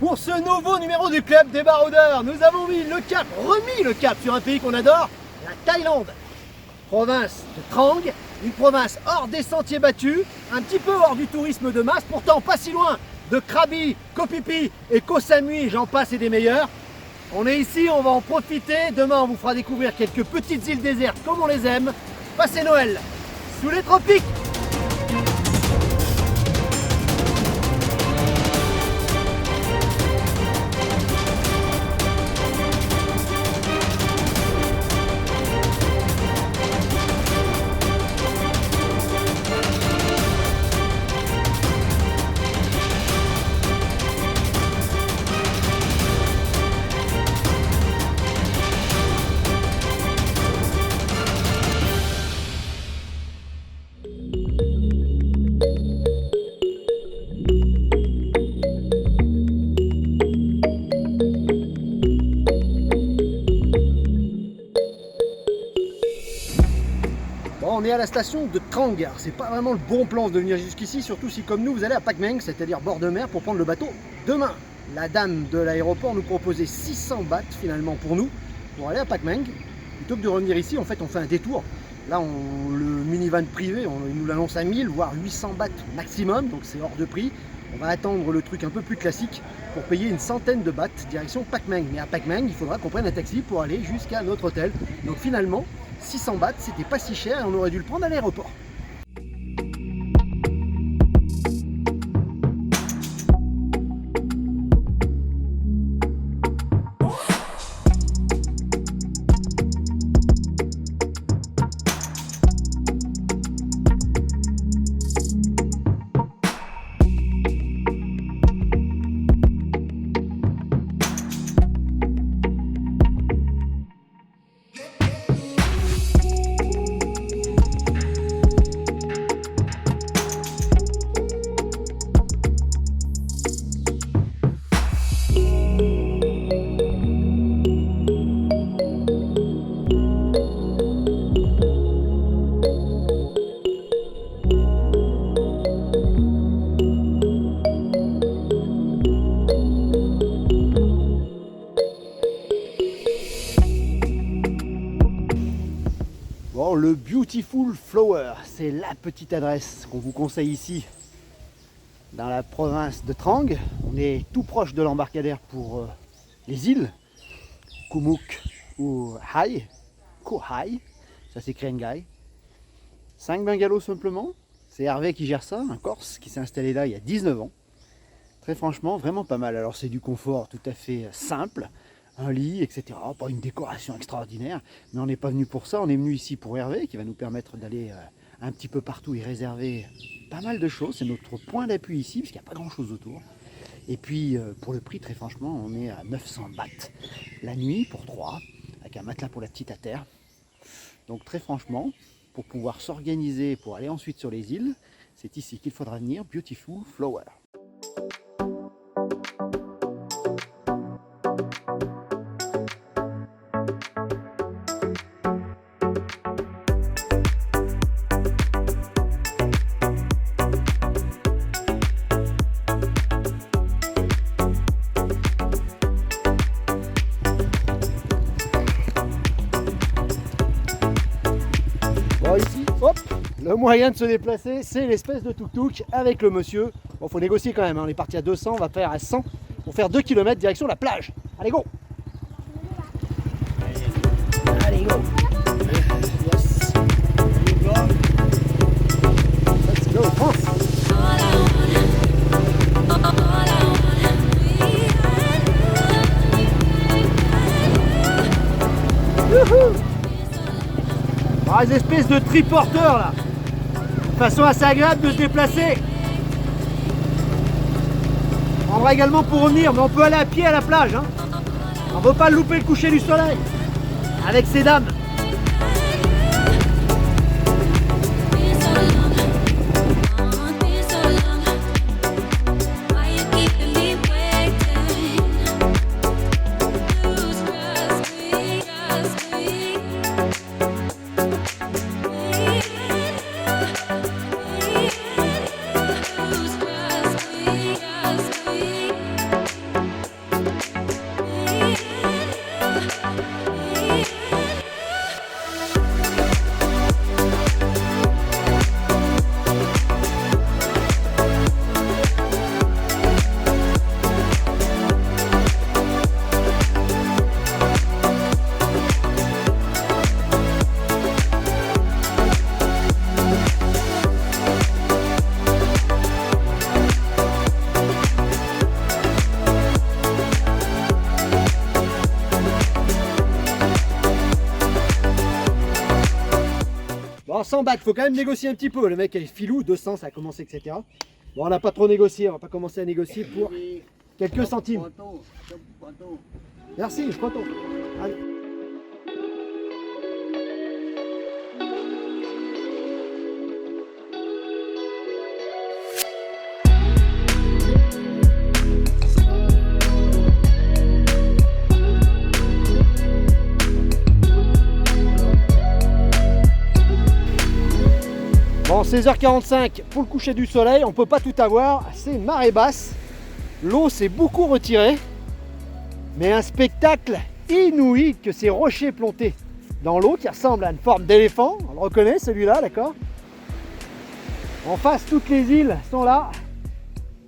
Pour ce nouveau numéro du club des baroudeurs, nous avons remis le cap sur un pays qu'on adore, la Thaïlande. Province de Trang, une province hors des sentiers battus, un petit peu hors du tourisme de masse, pourtant pas si loin de Krabi, Koh Phi Phi et Koh Samui, j'en passe et des meilleurs. On est ici, on va en profiter. Demain, on vous fera découvrir quelques petites îles désertes comme on les aime. Passez Noël sous les tropiques. On est à la station de Trang. C'est pas vraiment le bon plan de venir jusqu'ici, surtout si comme nous vous allez à Pak Meng, c'est-à-dire bord de mer, pour prendre le bateau demain. La dame de l'aéroport nous proposait 600 bahts finalement pour nous, pour aller à Pak Meng. Plutôt que de revenir ici, en fait on fait un détour. Là le minivan privé, on nous l'annonce à 1000 voire 800 bahts maximum, donc c'est hors de prix. On va attendre le truc un peu plus classique pour payer une centaine de bahts direction Pak Meng. Mais à Pak Meng, il faudra qu'on prenne un taxi pour aller jusqu'à notre hôtel. Donc finalement, 600 bahts, c'était pas si cher et on aurait dû le prendre à l'aéroport. Bon, le Beautiful Flower, c'est la petite adresse qu'on vous conseille ici dans la province de Trang. On est tout proche de l'embarcadère pour les îles Kumuk ou Hai, Koh Hai, ça s'écrit Ngai. 5 bungalows simplement, c'est Hervé qui gère ça, un Corse qui s'est installé là il y a 19 ans. Très franchement, vraiment pas mal. Alors c'est du confort tout à fait simple, un lit, etc. Pas une décoration extraordinaire, mais on n'est pas venu pour ça, on est venu ici pour Hervé, qui va nous permettre d'aller un petit peu partout et réserver pas mal de choses. C'est notre point d'appui ici, puisqu'il n'y a pas grand chose autour. Et puis pour le prix, très franchement, on est à 900 bahts la nuit pour 3, avec un matelas pour la petite à terre. Donc très franchement, pour pouvoir s'organiser, pour aller ensuite sur les îles, c'est ici qu'il faudra venir, Beautiful Flower. Bon, ici, hop, le moyen de se déplacer, c'est l'espèce de tuk-tuk avec le monsieur. Bon, faut négocier quand même, hein. On est parti à 200, on va faire à 100 pour faire 2 km direction la plage. Allez, go! Allez, go! Yes! Let's go, France! Ah, les espèces de triporteurs là, de façon assez agréable de se déplacer. On prendra également pour revenir, mais on peut aller à pied à la plage, hein. On ne veut pas louper le coucher du soleil avec ces dames. 100 bahts, faut quand même négocier un petit peu. Le mec est filou, 200 ça a commencé, etc. Bon, on n'a pas trop négocié, on va pas commencer à négocier pour quelques centimes. Merci, je prends ton. Allez. Bon, 16h45 pour le coucher du soleil, on peut pas tout avoir, c'est marée basse, l'eau s'est beaucoup retirée, mais un spectacle inouï que ces rochers plantés dans l'eau qui ressemble à une forme d'éléphant, on le reconnaît celui-là, d'accord? En face, toutes les îles sont là,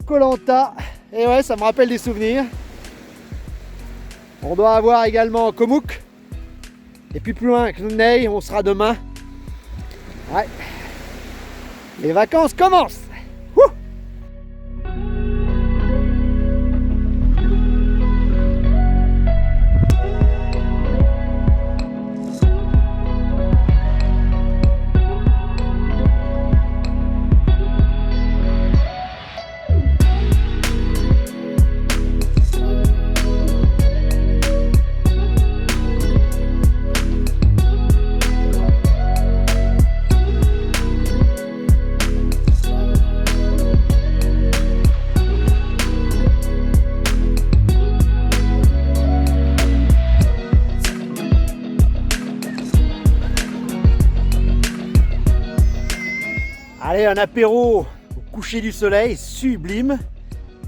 Koh Lanta, et ouais, ça me rappelle des souvenirs. On doit avoir également Koh Mook, et puis plus loin, Khlung Nei, on sera demain. Ouais. Les vacances commencent. Wouh. Allez, un apéro au coucher du soleil, sublime.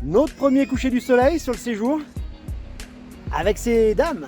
Notre premier coucher du soleil sur le séjour avec ces dames.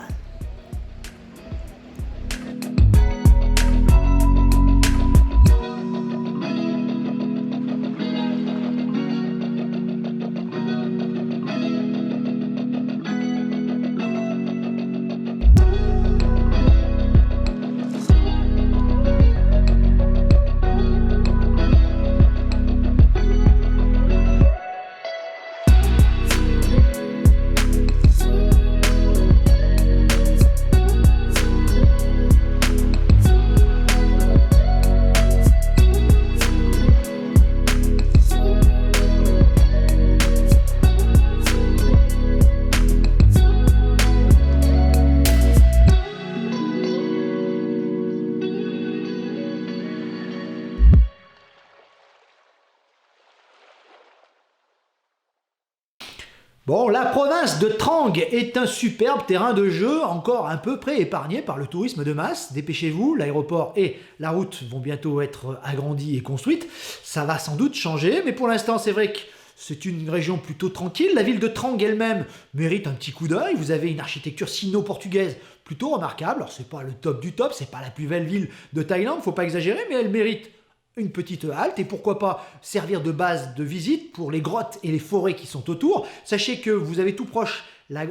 Bon, la province de Trang est un superbe terrain de jeu, encore un peu pré-épargné par le tourisme de masse. Dépêchez-vous, l'aéroport et la route vont bientôt être agrandis et construites. Ça va sans doute changer, mais pour l'instant, c'est vrai que c'est une région plutôt tranquille. La ville de Trang elle-même mérite un petit coup d'œil. Vous avez une architecture sino-portugaise plutôt remarquable. Alors, c'est pas le top du top, c'est pas la plus belle ville de Thaïlande, faut pas exagérer, mais elle mérite une petite halte et pourquoi pas servir de base de visite pour les grottes et les forêts qui sont autour. Sachez que vous avez tout proche la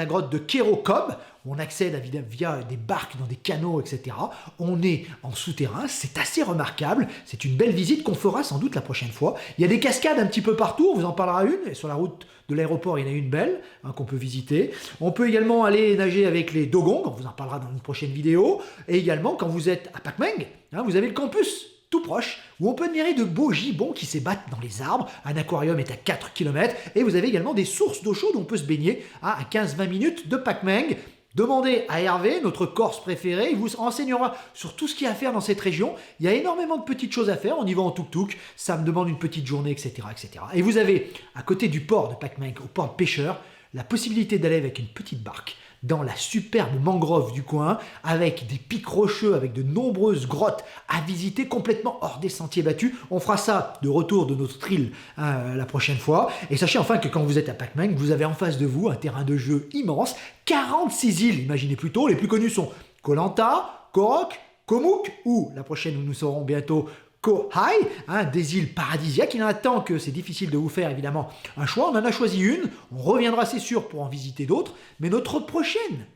grotte de Kero Kob, où on accède via des barques dans des canaux, etc. On est en souterrain, c'est assez remarquable, c'est une belle visite qu'on fera sans doute la prochaine fois. Il y a des cascades un petit peu partout, on vous en parlera une, et sur la route de l'aéroport il y en a une belle qu'on peut visiter. On peut également aller nager avec les dogongs, on vous en parlera dans une prochaine vidéo, et également quand vous êtes à Pakmeng, vous avez le campus tout proche, où on peut admirer de beaux gibbons qui s'ébattent dans les arbres. Un aquarium est à 4 km, et vous avez également des sources d'eau chaude où on peut se baigner à 15-20 minutes de Pakmeng. Demandez à Hervé, notre Corse préféré, il vous renseignera sur tout ce qu'il y a à faire dans cette région. Il y a énormément de petites choses à faire, on y va en tuk-tuk, ça me demande une petite journée, etc., etc. Et vous avez, à côté du port de Pakmeng, au port de pêcheurs, la possibilité d'aller avec une petite barque dans la superbe mangrove du coin, avec des pics rocheux, avec de nombreuses grottes à visiter, complètement hors des sentiers battus. On fera ça de retour de notre île la prochaine fois. Et sachez enfin que quand vous êtes à Pakmeng, vous avez en face de vous un terrain de jeu immense, 46 îles, imaginez plutôt. Les plus connues sont Koh Lanta, Koh Rock, Koh Mook, ou la prochaine où nous serons bientôt, Koh Hai, des îles paradisiaques. Il en a tant que c'est difficile de vous faire évidemment un choix. On en a choisi une, on reviendra c'est sûr pour en visiter d'autres, mais notre prochaine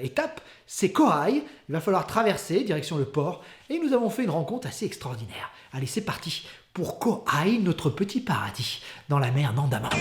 étape c'est Koh Hai. Il va falloir traverser direction le port et nous avons fait une rencontre assez extraordinaire. Allez, c'est parti pour Koh Hai, notre petit paradis dans la mer d'Andaman.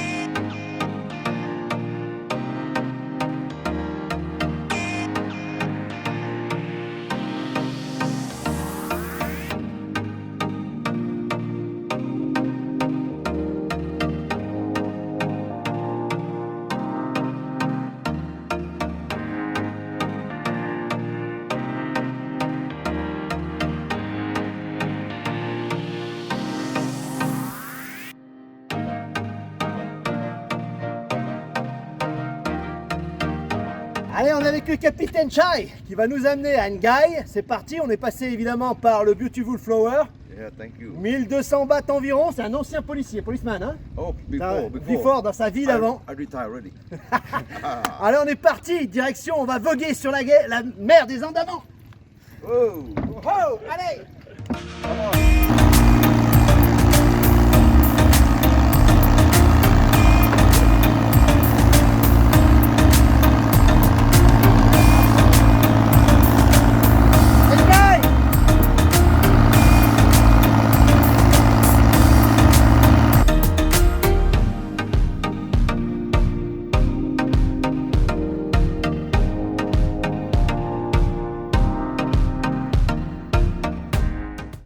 Allez, on est avec le capitaine Chai qui va nous amener à Ngai. C'est parti, on est passé évidemment par le Beautiful Flower. Yeah, thank you. 1200 bahts environ, c'est un ancien policier, policeman, hein? Oh, Before, dans sa vie d'avant. I retired already. Allez, on est parti, direction, on va voguer sur la mer des Andamans. Oh. Oh, allez!